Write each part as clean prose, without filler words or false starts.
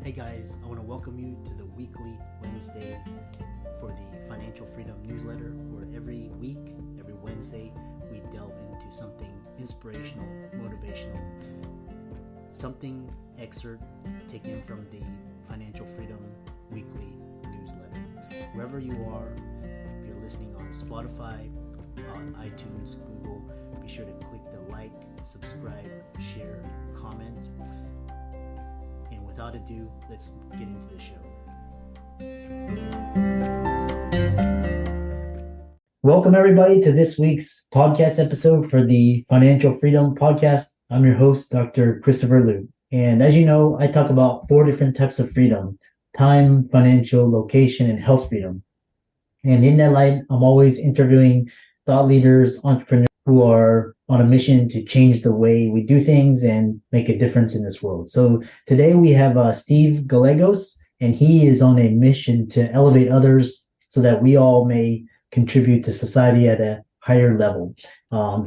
Hey guys, I want to welcome you to the weekly Wednesday for the Financial Freedom newsletter, where every week, every Wednesday, we delve into something inspirational, motivational, something excerpt taken from the Financial Freedom weekly newsletter. Wherever you are, if you're listening on Spotify, on iTunes, Google, be sure to click the like, subscribe, share, comment. And without ado, let's get into the show. Welcome everybody to this week's podcast episode for the Financial Freedom Podcast. I'm your host, Dr. Christopher Liu. And as you know, I talk about 4 different types of freedom: time, financial, location, and health freedom. And in that light, I'm always interviewing thought leaders, entrepreneurs who are on a mission to change the way we do things and make a difference in this world. So today we have Steve Gallegos, and he is on a mission to elevate others so that we all may contribute to society at a higher level.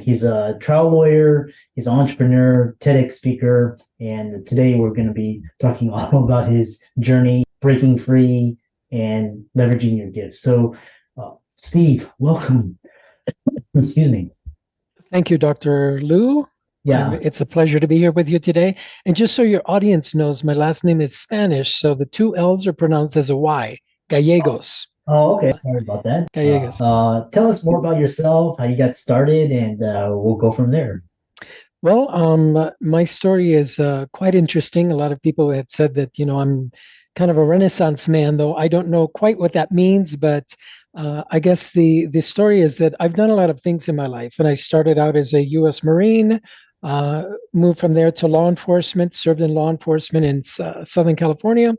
He's a trial lawyer, he's an entrepreneur, TEDx speaker, and today we're going to be talking all about his journey, breaking free and leveraging your gifts. So Steve, welcome. Excuse me. Thank you, Dr. Liu. Yeah. It's a pleasure to be here with you today. And just so your audience knows, my last name is Spanish, so the 2 L's are pronounced as a Y, Gallegos. Oh, okay. Sorry about that. Gallegos. Tell us more about yourself, how you got started, and we'll go from there. Well, my story is quite interesting. A lot of people had said that, I'm kind of a Renaissance man, though I don't know quite what that means, but I guess the story is that I've done a lot of things in my life, and I started out as a U.S. Marine, moved from there to law enforcement, served in law enforcement in Southern California.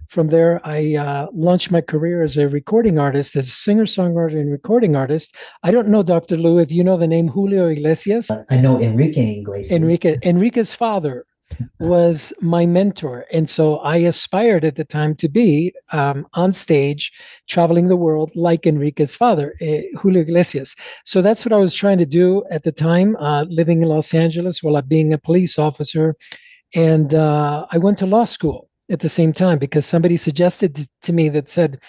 From there, I launched my career as a recording artist, as a singer-songwriter and recording artist. I don't know, Dr. Liu, if you know the name Julio Iglesias. I know Enrique Iglesias. Enrique's father was my mentor. And so I aspired at the time to be on stage, traveling the world like Enrique's father, Julio Iglesias. So that's what I was trying to do at the time, living in Los Angeles while being a police officer. And I went to law school at the same time because somebody suggested to me that said,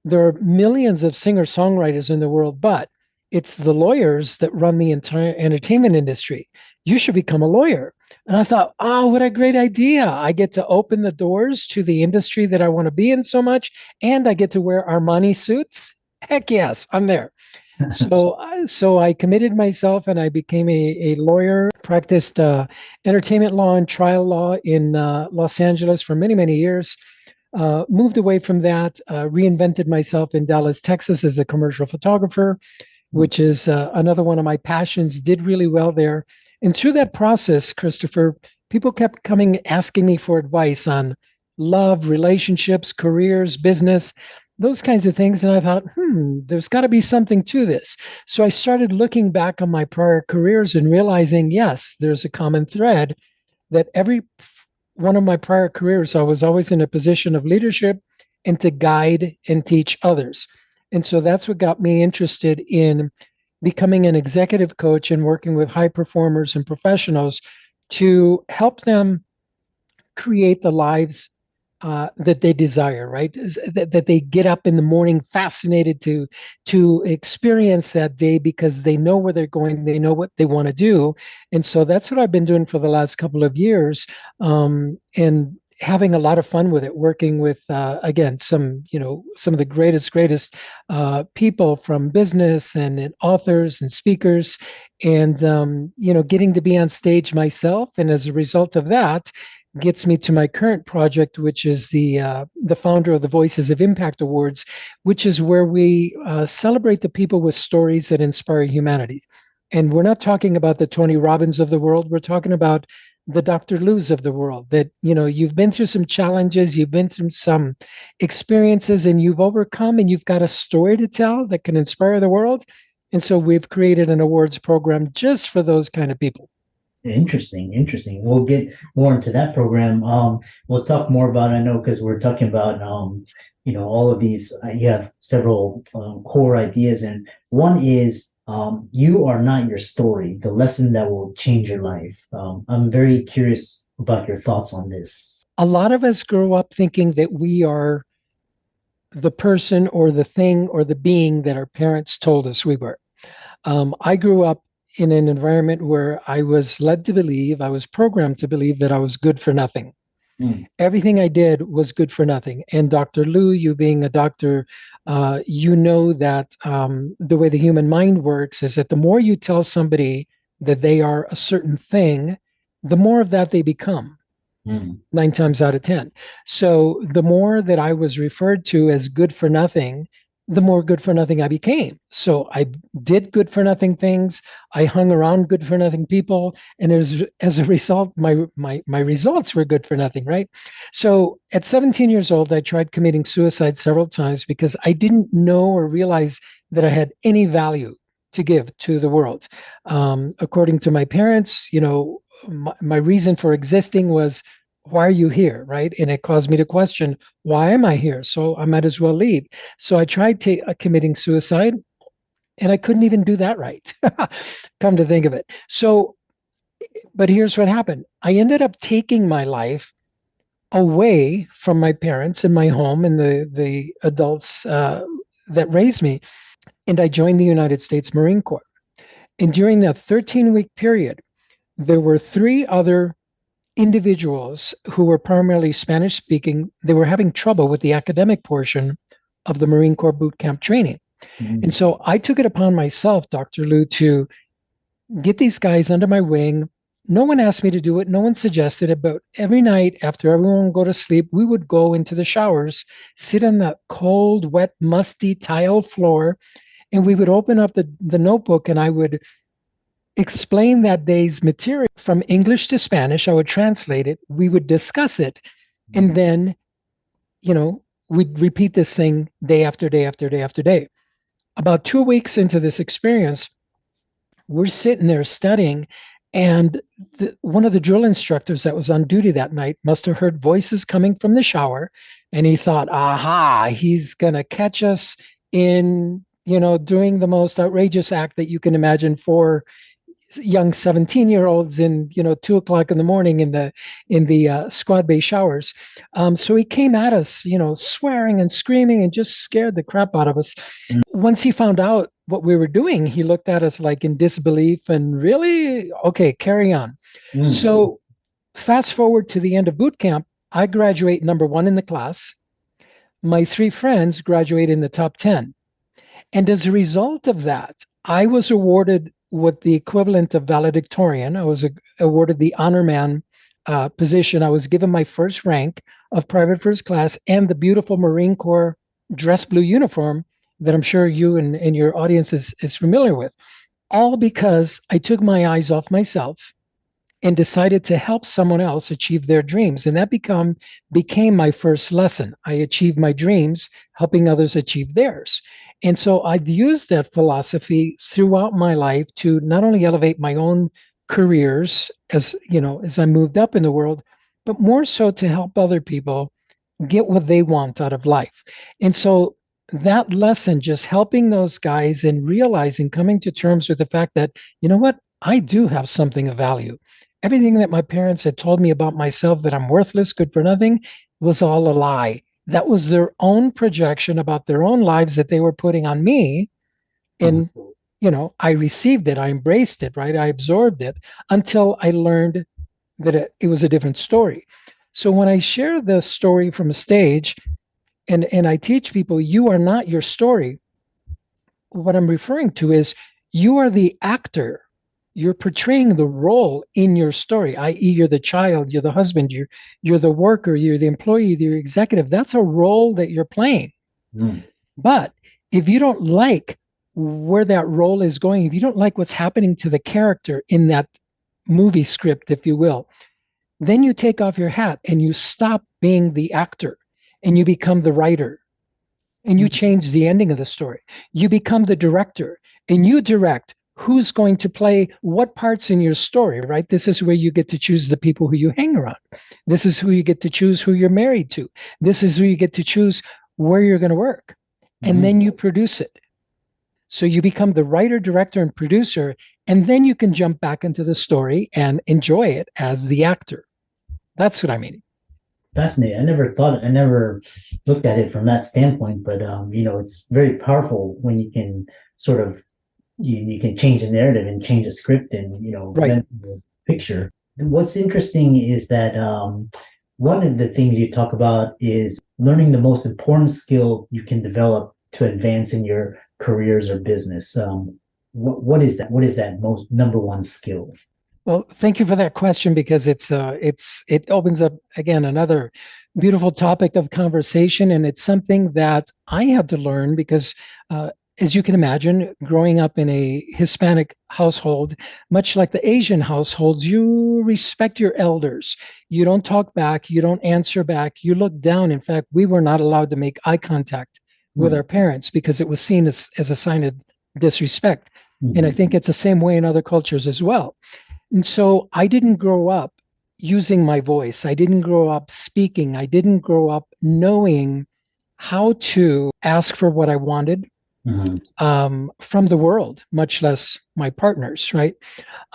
there are millions of singer-songwriters in the world, but it's the lawyers that run the entire entertainment industry. You should become a lawyer. And I thought, oh, what a great idea. I get to open the doors to the industry that I want to be in so much, and I get to wear Armani suits. Heck yes, I'm there. So I committed myself and I became a lawyer, practiced entertainment law and trial law in Los Angeles for many, many years. Moved away from that, reinvented myself in Dallas, Texas as a commercial photographer, which is another one of my passions, did really well there. And through that process, Christopher, people kept coming, asking me for advice on love, relationships, careers, business, those kinds of things. And I thought, there's got to be something to this. So I started looking back on my prior careers and realizing, yes, there's a common thread that every one of my prior careers, I was always in a position of leadership and to guide and teach others. And so that's what got me interested in becoming an executive coach and working with high performers and professionals to help them create the lives that they desire, right? That they get up in the morning fascinated to experience that day because they know where they're going, they know what they want to do. And so that's what I've been doing for the last couple of years, and having a lot of fun with it, working with, again, some of the greatest people from business and authors and speakers, and, getting to be on stage myself. And as a result of that, gets me to my current project, which is the founder of the Voices of Impact Awards, which is where we celebrate the people with stories that inspire humanity. And we're not talking about the Tony Robbins of the world. We're talking about the Dr. Lius of the world, that, you've been through some challenges, you've been through some experiences, and you've overcome, and you've got a story to tell that can inspire the world. And so we've created an awards program just for those kind of people. Interesting. We'll get more into that program. We'll talk more about, I know, because we're talking about, all of these, you have several core ideas. And one is, you are not your story, the lesson that will change your life. I'm very curious about your thoughts on this. A lot of us grow up thinking that we are the person or the thing or the being that our parents told us we were. I grew up in an environment where I was led to believe, I was programmed to believe that I was good for nothing. Mm. Everything I did was good for nothing. And Dr. Lou, you being a doctor, you know that the way the human mind works is that the more you tell somebody that they are a certain thing, the more of that they become. Mm. 9 times out of 10. So the more that I was referred to as good for nothing, the more good for nothing I became. So I did good for nothing things. I hung around good for nothing people, and as a result, my results were good for nothing, right? So at 17 years old, I tried committing suicide several times because I didn't know or realize that I had any value to give to the world. According to my parents, my reason for existing was, why are you here, right? And it caused me to question, why am I here? So I might as well leave. So I tried committing suicide, and I couldn't even do that right. Come to think of it. So, but here's what happened. I ended up taking my life away from my parents and my home and the adults that raised me, and I joined the United States Marine Corps. And during that 13-week period, there were three other individuals who were primarily Spanish speaking. They were having trouble with the academic portion of the Marine Corps boot camp training. Mm. And so I took it upon myself, Dr. Lou, to get these guys under my wing. No one asked me to do it. No one suggested it. But every night after everyone would go to sleep, we would go into the showers, sit on that cold, wet, musty tile floor, and we would open up the notebook, and I would explain that day's material from English to Spanish. I would translate it. We would discuss it. And then, we'd repeat this thing day after day after day after day. About 2 weeks into this experience, we're sitting there studying, and one of the drill instructors that was on duty that night must have heard voices coming from the shower, and he thought, aha, he's going to catch us in, doing the most outrageous act that you can imagine for young 17-year-olds in 2 o'clock in the morning in the squad bay showers. So he came at us, swearing and screaming, and just scared the crap out of us. Mm. Once he found out what we were doing, he looked at us like in disbelief and really, okay, carry on. Mm. So fast forward to the end of boot camp, I graduate number 1 in the class. My 3 friends graduate in the top 10. And as a result of that, I was awarded what the equivalent of valedictorian. I was awarded the honor man position. I was given my first rank of private first class and the beautiful Marine Corps dress blue uniform that I'm sure you and your audience is familiar with, all because I took my eyes off myself and decided to help someone else achieve their dreams. And that became my first lesson. I achieved my dreams, helping others achieve theirs. And so I've used that philosophy throughout my life to not only elevate my own careers as I moved up in the world, but more so to help other people get what they want out of life. And so that lesson, just helping those guys and realizing, coming to terms with the fact that, you know what, I do have something of value. Everything that my parents had told me about myself, that I'm worthless, good for nothing, was all a lie. That was their own projection about their own lives that they were putting on me. And, I received it. I embraced it, right? I absorbed it until I learned that it was a different story. So when I share the story from a stage and I teach people, you are not your story, what I'm referring to is you are the actor. You're portraying the role in your story, i.e., you're the child, you're the husband, you're the worker, you're the employee, you're the executive. That's a role that you're playing. Mm. But if you don't like where that role is going, if you don't like what's happening to the character in that movie script, if you will, then you take off your hat and you stop being the actor and you become the writer. And you change the ending of the story. You become the director and you direct who's going to play what parts in your story, right? This is where you get to choose the people who you hang around. This is who you get to choose who you're married to. This is who you get to choose where you're going to work. And then you produce it. So you become the writer, director, and producer, and then you can jump back into the story and enjoy it as the actor. That's what I mean. Fascinating. I never looked at it from that standpoint, but it's very powerful when you can sort of you can change the narrative and change a script and Right. mental picture. What's interesting is that one of the things you talk about is learning the most important skill you can develop to advance in your careers or business. What is that? What is that most number one skill? Well, thank you for that question because it opens up again another beautiful topic of conversation, and it's something that I had to learn because, as you can imagine, growing up in a Hispanic household, much like the Asian households, you respect your elders. You don't talk back, you don't answer back, you look down. In fact, we were not allowed to make eye contact with Hmm. our parents because it was seen as a sign of disrespect. And I Mhm. think it's the same way in other cultures as well. And so I didn't grow up using my voice. I didn't grow up speaking. I didn't grow up knowing how to ask for what I wanted Mhm. from the world, much less my partners, right?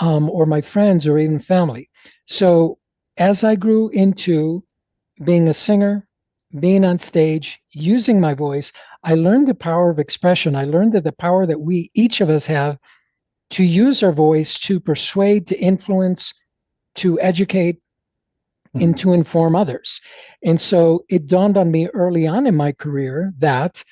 Or my friends or even family. So as I grew into being a singer, being on stage, using my voice, I learned the power of expression. I learned that the power that we, each of us, have to use our voice to persuade, to influence, to educate, and Mhm. to inform others. And so it dawned on me early on in my career that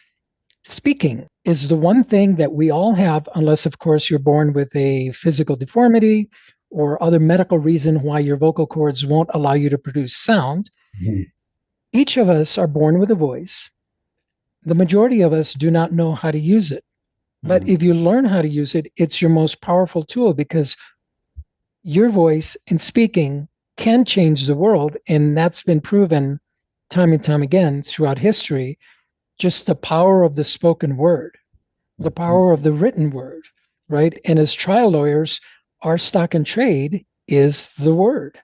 speaking is the one thing that we all have, unless, of course, you're born with a physical deformity or other medical reason why your vocal cords won't allow you to produce sound. Mhm. Each of us are born with a voice. The majority of us do not know how to use it. But Mhm. if you learn how to use it, it's your most powerful tool because your voice and speaking can change the world. And that's been proven time and time again throughout history. Just the power of the spoken word, the power of the written word, right? And as trial lawyers, our stock and trade is the word,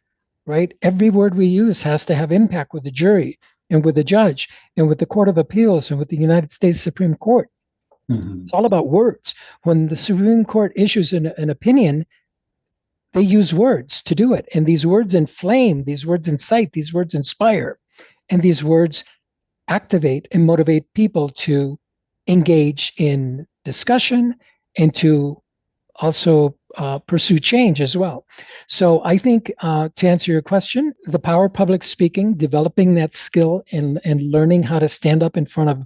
right? Every word we use has to have impact with the jury and with the judge and with the Court of Appeals and with the United States Supreme Court. Mhm. It's all about words. When the Supreme Court issues an opinion, they use words to do it. And these words inflame, these words incite, these words inspire, and these words activate and motivate people to engage in discussion and to also pursue change as well. So I think to answer your question, the power of public speaking, developing that skill and learning how to stand up in front of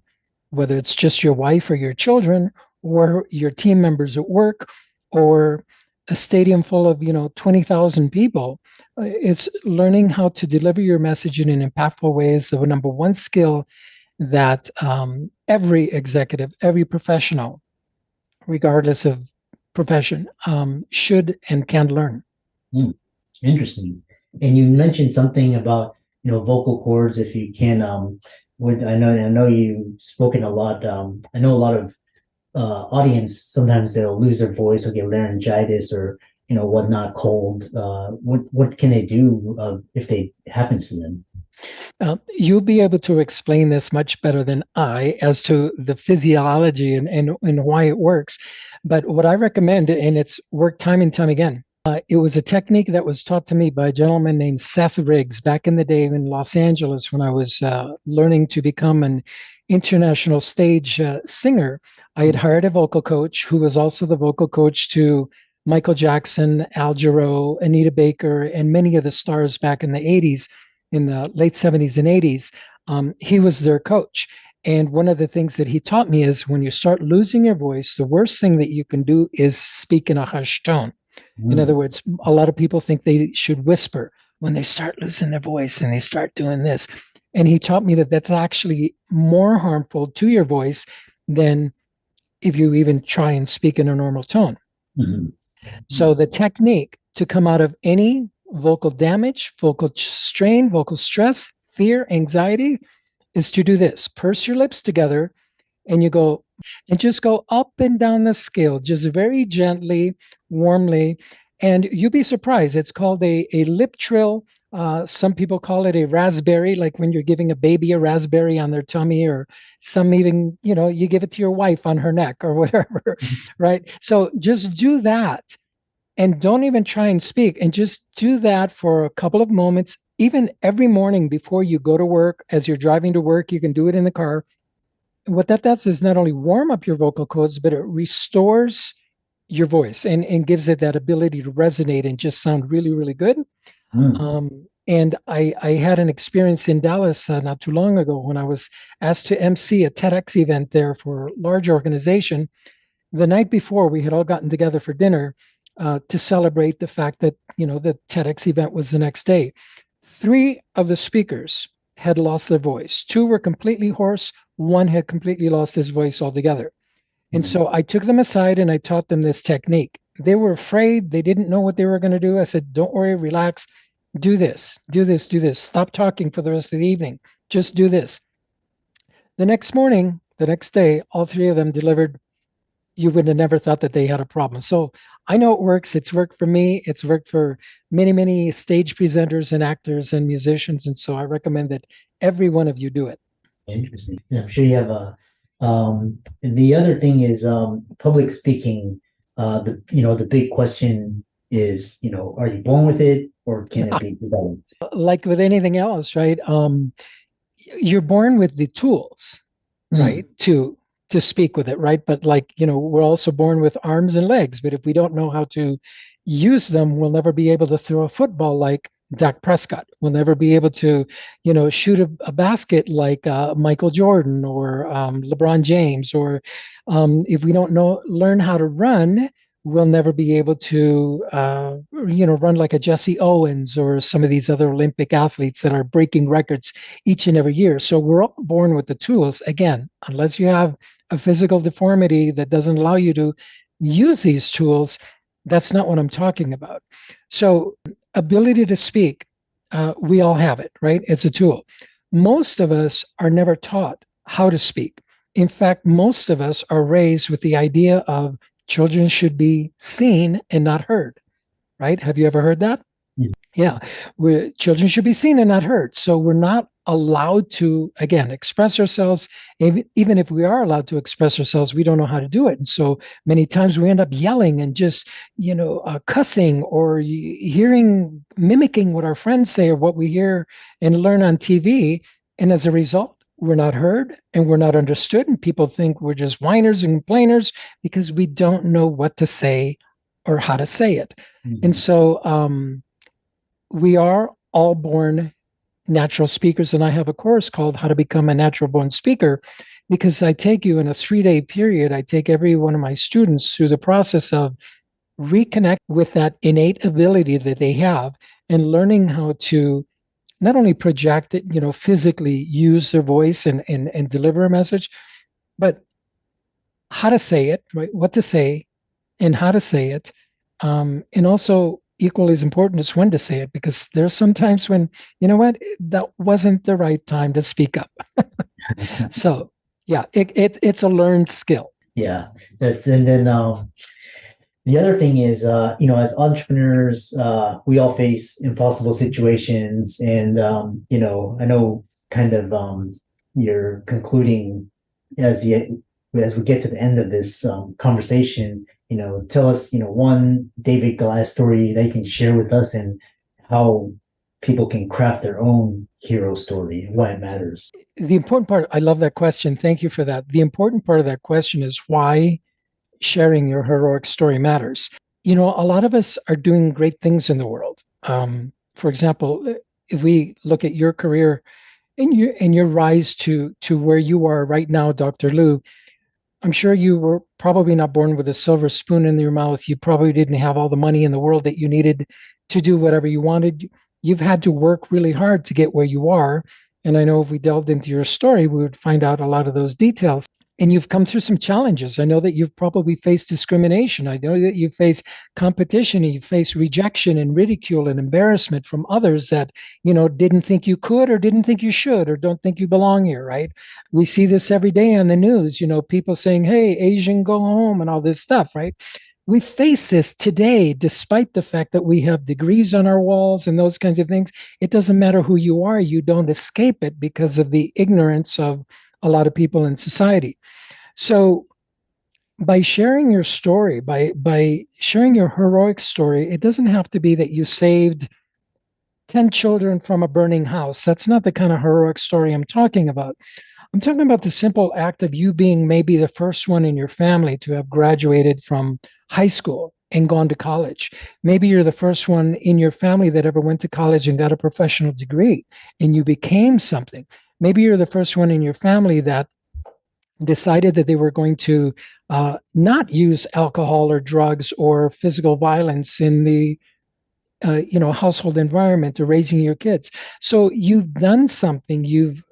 whether it's just your wife or your children or your team members at work or a stadium full of 20,000 people, it's learning how to deliver your message in an impactful way is the number one skill that every executive, every professional, regardless of profession, should and can learn. Mm. Interesting. And you mentioned something about, vocal cords. If you can, I know you've spoken a lot. I know a lot of audience, sometimes they'll lose their voice or get laryngitis or, whatnot, cold. What can they do if they happens to them? You'll be able to explain this much better than I as to the physiology and why it works. But what I recommend, and it's worked time and time again, it was a technique that was taught to me by a gentleman named Seth Riggs back in the day in Los Angeles when I was learning to become an international stage singer. I had hired a vocal coach who was also the vocal coach to Michael Jackson, Al Jarreau, Anita Baker, and many of the stars back in the 80s, in the late 70s and 80s. He was their coach. And one of the things that he taught me is when you start losing your voice, the worst thing that you can do is speak in a hushed tone. In Mm. other words, a lot of people think they should whisper when they start losing their voice and they start doing this. And he taught me that that's actually more harmful to your voice than if you even try and speak in a normal tone. Mhm. So the technique to come out of any vocal damage, vocal strain, vocal stress, fear, anxiety is to do this. Purse your lips together and you go and just go up and down the scale, just very gently, warmly. And you'll be surprised. It's called a lip trill. Some people call it a raspberry, like when you're giving a baby a raspberry on their tummy, or some even, you give it to your wife on her neck or whatever, right? So just do that and don't even try and speak, and just do that for a couple of moments, even every morning before you go to work. As you're driving to work, you can do it in the car. What that does is not only warm up your vocal cords, but it restores your voice and gives it that ability to resonate and just sound really, really good. Mm. And I had an experience in Dallas not too long ago when I was asked to MC a TEDx event there for a large organization. The night before, we had all gotten together for dinner to celebrate the fact that, the TEDx event was the next day. Three of the speakers had lost their voice. Two were completely hoarse. One had completely lost his voice altogether. And Mm. so I took them aside and I taught them this technique. They were afraid. They didn't know what they were going to do. I said, don't worry, relax. Do this, do this, do this. Stop talking for the rest of the evening. Just do this. The next morning, the next day, all three of them delivered. You would have never thought that they had a problem. So I know it works. It's worked for me. It's worked for many, many stage presenters and actors and musicians. And so I recommend that every one of you do it. Interesting. I'm sure you have and the other thing is public speaking. The big question is, are you born with it or can it be developed? Like with anything else, right? You're born with the tools, Mm. right? To speak with it, right? But like, we're also born with arms and legs, but if we don't know how to use them, we'll never be able to throw a football like Dak Prescott. We'll never be able to, shoot a basket like Michael Jordan or LeBron James. Or if we don't learn how to run, we'll never be able to, run like a Jesse Owens or some of these other Olympic athletes that are breaking records each and every year. So we're all born with the tools. Again, unless you have a physical deformity that doesn't allow you to use these tools, that's not what I'm talking about. So, ability to speak, we all have it, right? It's a tool. Most of us are never taught how to speak. In fact, most of us are raised with the idea of children should be seen and not heard, right? Have you ever heard that? Mm. Yeah, children should be seen and not heard. So we're not allowed to, again, express ourselves. Even if we are allowed to express ourselves, we don't know how to do it. And so many times we end up yelling and just, cussing or mimicking what our friends say or what we hear and learn on TV. And as a result, we're not heard and we're not understood. And people think we're just whiners and complainers because we don't know what to say or how to say it. And Mhm. so, we are all born natural speakers, and I have a course called How to Become a Natural Born Speaker, because I take you in a 3-day period. I take every one of my students through the process of reconnect with that innate ability that they have and learning how to not only project it, physically use their voice and deliver a message, but how to say it, right? What to say and how to say it. And also, equally as important is when to say it, because there's sometimes when, that wasn't the right time to speak up. So, yeah, it's a learned skill. Yeah, and then the other thing is, as entrepreneurs, we all face impossible situations, and I know kind of you're concluding as the as we get to the end of this conversation. Tell us, one David Goliath story that you can share with us, and how people can craft their own hero story and why it matters. The important part, I love that question. Thank you for that. The important part of that question is why sharing your heroic story matters. A lot of us are doing great things in the world. For example, if we look at your career and your rise to where you are right now, Dr. Lou, I'm sure you were probably not born with a silver spoon in your mouth. You probably didn't have all the money in the world that you needed to do whatever you wanted. You've had to work really hard to get where you are. And I know if we delved into your story, we would find out a lot of those details. And you've come through some challenges. I know that you've probably faced discrimination. I know that you face competition and you face rejection and ridicule and embarrassment from others that, didn't think you could or didn't think you should or don't think you belong here, right? We see this every day on the news, people saying, hey, Asian, go home and all this stuff, right? We face this today, despite the fact that we have degrees on our walls and those kinds of things. It doesn't matter who you are, you don't escape it because of the ignorance of a lot of people in society. So by sharing your story, by sharing your heroic story, it doesn't have to be that you saved 10 children from a burning house. That's not the kind of heroic story I'm talking about. I'm talking about the simple act of you being maybe the first one in your family to have graduated from high school and gone to college. Maybe you're the first one in your family that ever went to college and got a professional degree and you became something. Maybe you're the first one in your family that decided that they were going to not use alcohol or drugs or physical violence in the household environment or raising your kids. So you've done something, you've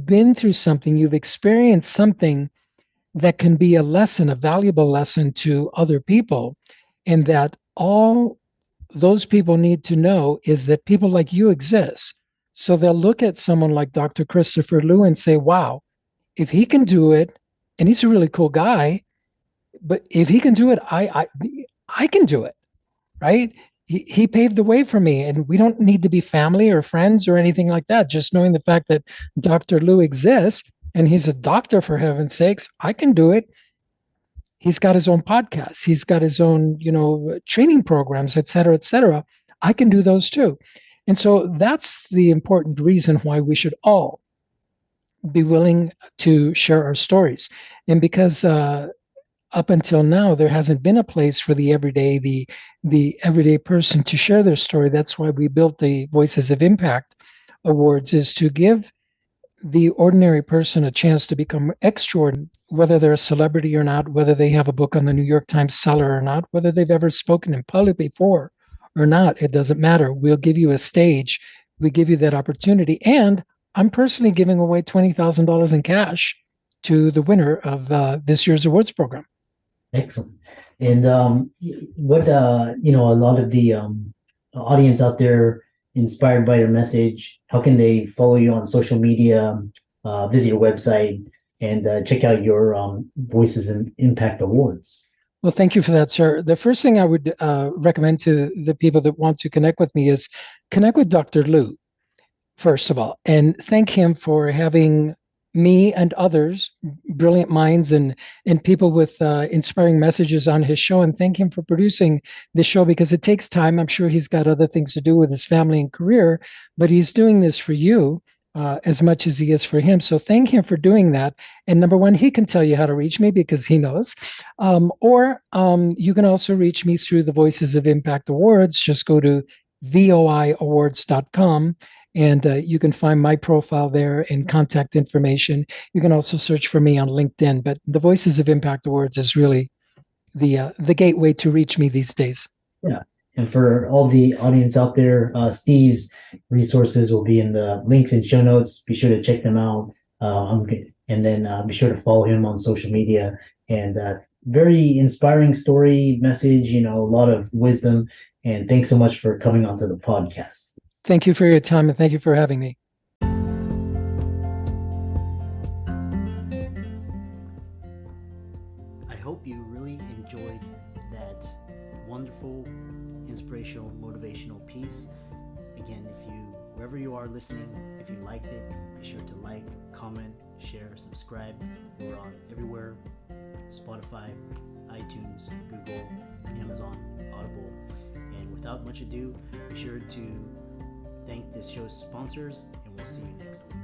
been through something, you've experienced something that can be a lesson, a valuable lesson to other people, and that all those people need to know is that people like you exist. So they'll look at someone like Dr. Christopher Liu and say, wow, if he can do it, and he's a really cool guy, but if he can do it, I can do it, right? He paved the way for me, and we don't need to be family or friends or anything like that. Just knowing the fact that Dr. Liu exists and he's a doctor, for heaven's sakes, I can do it. He's got his own podcast. He's got his own, training programs, et cetera, et cetera. I can do those too. And so that's the important reason why we should all be willing to share our stories. And because up until now there hasn't been a place for the everyday person to share their story. That's why we built the Voices of Impact Awards, is to give the ordinary person a chance to become extraordinary, whether they're a celebrity or not, whether they have a book on the New York Times seller or not, whether they've ever spoken in public before or not. It doesn't matter. We'll give you a stage. We give you that opportunity. And I'm personally giving away $20,000 in cash to the winner of this year's awards program. Excellent. And what a lot of the audience out there inspired by your message, how can they follow you on social media, visit your website, and check out your Voices and Impact Awards? Well, thank you for that, sir. The first thing I would recommend to the people that want to connect with me is connect with Dr. Liu, first of all, and thank him for having me and others, brilliant minds and people with inspiring messages on his show, and thank him for producing this show, because it takes time. I'm sure he's got other things to do with his family and career, but he's doing this for you as much as he is for him. So thank him for doing that. And number one, he can tell you how to reach me because he knows. Or you can also reach me through the Voices of Impact Awards. Just go to voiawards.com. And you can find my profile there and contact information. You can also search for me on LinkedIn. But the Voices of Impact Awards is really the gateway to reach me these days. Yeah. And for all the audience out there, Steve's resources will be in the links and show notes. Be sure to check them out. And then be sure to follow him on social media. And very inspiring story, message, a lot of wisdom. And thanks so much for coming onto the podcast. Thank you for your time, and thank you for having me. I hope you really enjoyed that wonderful, inspirational, motivational piece. Again, wherever you are listening, if you liked it, be sure to like, comment, share, subscribe. We're on everywhere: Spotify, iTunes, Google, Amazon, Audible. And without much ado, be sure to thank this show's sponsors, and we'll see you next week.